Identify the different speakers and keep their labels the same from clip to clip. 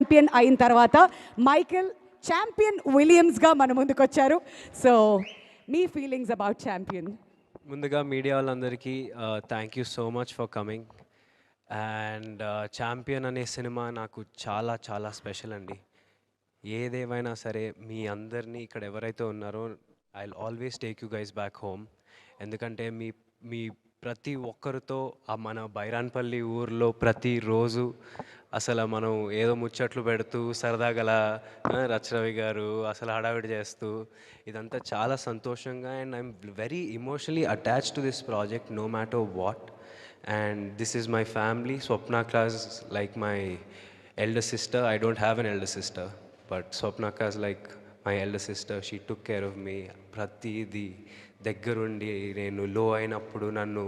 Speaker 1: Champion అయిన తర్వాత Michael champion విలియమ్స్గా మన ముందుకు వచ్చారు. So me feelings about champion?
Speaker 2: ముందుగా మీడియా వాళ్ళందరికీ thank you so much for coming. And champion అనే సినిమా నాకు చాలా చాలా స్పెషల్ అండి. ఏదేమైనా సరే మీ అందరినీ ఇక్కడ ఎవరైతే ఉన్నారో I will always take you guys back home. ఎందుకంటే మీ మీ ప్రతి ఒక్కరితో మన బైరాన్పల్లి ఊర్లో ప్రతిరోజు అసలు మనం ఏదో ముచ్చట్లు పెడుతూ సరదాగల రచరవి గారు అసలు హడావిడి చేస్తూ ఇదంతా చాలా సంతోషంగా, and I'm very emotionally attached to this project no matter what. And this is my family. Swapnaka is like my elder sister. I don't have an elder sister, but Swapnaka is like my elder sister. She took care of me. ప్రతిది దగ్గరుండి నేను లో అయినప్పుడు నన్ను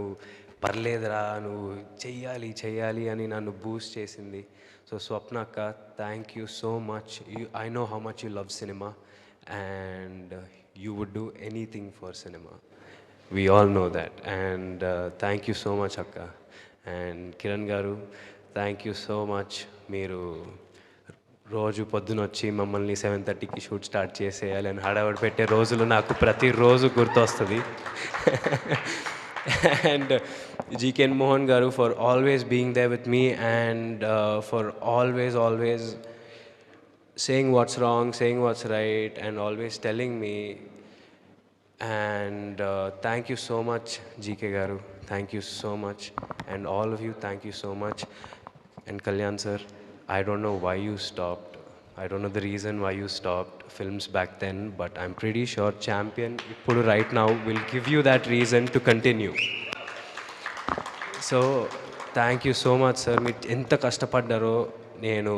Speaker 2: పర్లేదురా నువ్వు చెయ్యాలి చెయ్యాలి అని నన్ను బూస్ట్ చేసింది. సో స్వప్నక్క, thank you so much. I know how much you love cinema and you would do anything for cinema. We all know that, and thank you so much akka. And Kiran garu, thank you so much. మీరు రోజు పొద్దున వచ్చి మమ్మల్ని 7:30కి shoot start చేసేయాలి అని హడావిడి పెట్టే రోజులు నాకు ప్రతిరోజు గుర్తొస్తుంది. And జీకేఎన్ మోహన్ గారు for always being there with me and for always saying what's wrong, saying what's right, and always telling me. And thank you so much GK garu, thank you so much, and all of you thank you so much. And Kalyan sir, I don't know why you stopped, I don't know the reason why you stopped films back then, but I'm pretty sure Champion ippudu right now will give you that reason to continue. So thank you so much sir. మీరు ఎంత కష్టపడ్డారో నేను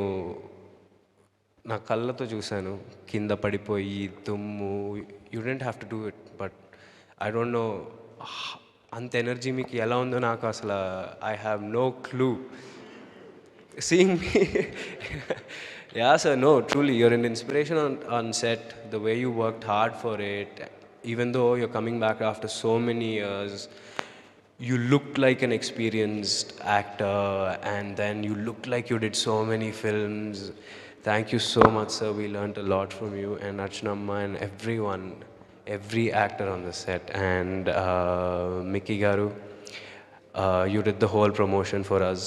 Speaker 2: నా కళ్ళతో చూశాను. కింద పడిపోయి దుమ్ము, you don't have to do it, but I don't know అంత ఎనర్జీ మీకు ఎలా ఉందో నాకు అసలు I have no clue. Seeing me yeah sir, no truly you're an inspiration on set, the way you worked hard for it, even though you're coming back after so many years. You look like an experienced actor, and then you look like you did so many films. Thank you so much sir, we learned a lot from you and Archanamma and everyone, every actor on the set. And Mickey garu, you did the whole promotion for us.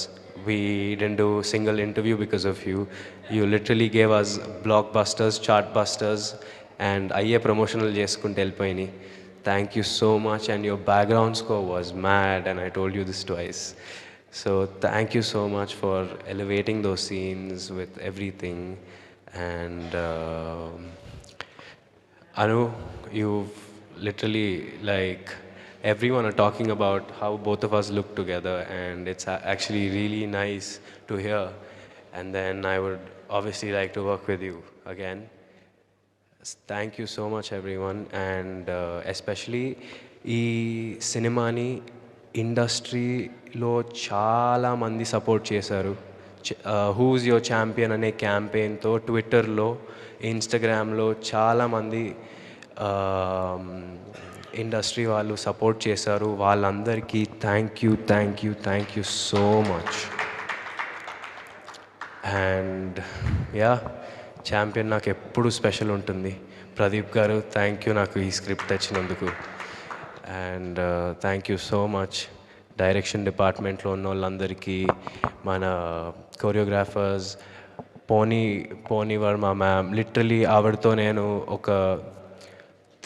Speaker 2: We didn't do a single interview because of you. You literally gave us blockbusters, chartbusters, and ayye promotional cheskunte ellipoyini. Thank you so much, and your background score was mad, and I told you this twice. So thank you so much for elevating those scenes with everything. And Anu, you've literally, like, everyone are talking about how both of us look together, and it's actually really nice to hear. And then I would obviously like to work with you again. Thank you so much everyone, and especially ఈ సినిమాని ఇండస్ట్రీలో చాలా మంది support చేశారు. Who's your champion అనే క్యాంపెయిన్తో ట్విట్టర్లో, ఇన్స్టాగ్రామ్లో చాలామంది ఇండస్ట్రీ వాళ్ళు సపోర్ట్ చేశారు. వాళ్ళందరికీ thank you so much. And yeah, champion నాకు ఎప్పుడు స్పెషల్ ఉంటుంది. ప్రదీప్ గారు, థ్యాంక్ యూ నాకు ఈ స్క్రిప్ట్ తెచ్చినందుకు. And thank you so much direction డిపార్ట్మెంట్లో ఉన్న వాళ్ళందరికీ, మన కొరియోగ్రాఫర్స్ పోనీ వర్మ మ్యామ్. లిటరలీ ఆవిడతో నేను ఒక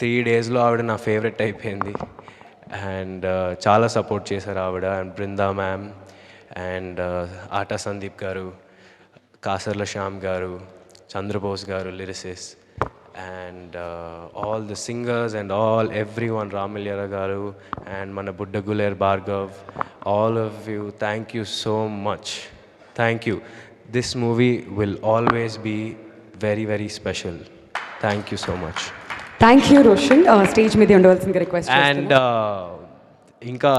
Speaker 2: 3 daysలో ఆవిడ నా ఫేవరెట్ అయిపోయింది. అండ్ చాలా సపోర్ట్ చేశారు ఆవిడ. అండ్ బృందా మ్యామ్, అండ్ ఆటా సందీప్ గారు, కాసర్ల శ్యామ్ గారు, చంద్రబోస్ గారు lyricists, and all the singers and everyone, Ramilyara garu and mana Buddaguler Bhargav, all of you, thank you so much. Thank you. This movie will always be very special. Thank you so much.
Speaker 1: Thank you Roshan. Stage మీద ఉండవలసిందిగా request
Speaker 2: and ఇంకా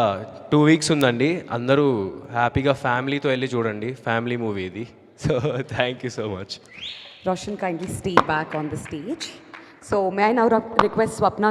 Speaker 2: 2 weeks ఉందండి. అందరూ హ్యాపీగా ఫ్యామిలీతో వెళ్ళి చూడండి. Family movie ఇది. So thank you so much.
Speaker 1: Roshan, kindly stay back on the stage. So may I now request Swapna